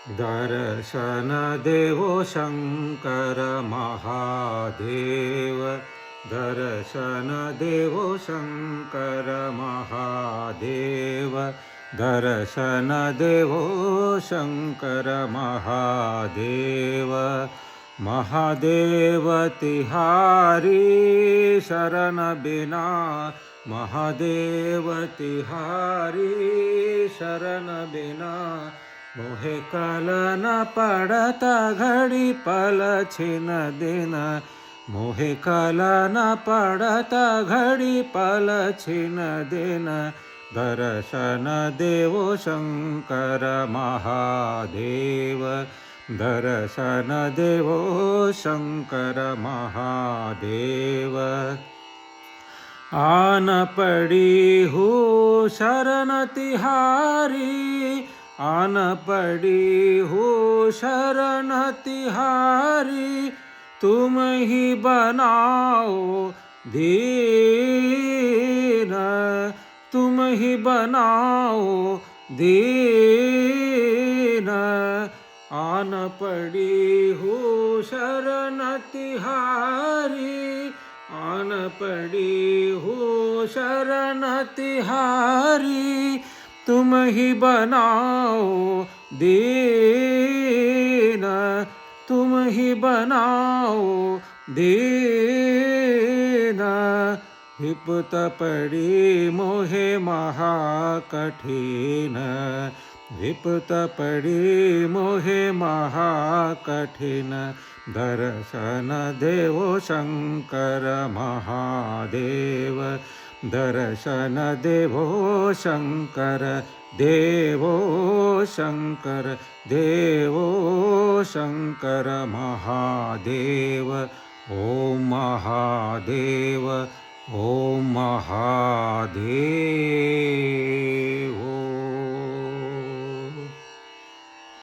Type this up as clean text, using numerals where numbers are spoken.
दर्शन देवो शंकर महादेव। दर्शन देवो शंकर महादेव। दर्शन देवो शंकर महादेव। महादेव तिहारी शरण बिना। महादेव तिहारी शरण बिना। मोहे कल न पड़ता घड़ी पल छिन दिन। मोहे कल न पड़ता घड़ी पल छिन दिन। दर्शन देवो शंकर महादेव। दर्शन देवो शंकर महादेव। आन पड़ी हूँ शरण तिहारी। आन पड़ी हूँ शरण तिहारी। तुम ही बनाओ दीन। तुम ही बनाओ दीन। आन पड़ी हूँ शरण तिहारी। आन पड़ी हूँ शरण तिहारी। तुम ही बनाओ दीन। तुम ही बनाओ दीन। विपत पड़ी मोहे महाकठिन। विपत पड़ी मोहे महाकठिन। दर्शन देवो शंकर महादेव। दर्शन देवो शंकर। देवो शंकर। देवो शंकर महादेव। ओम महादेव। ओम महादेव।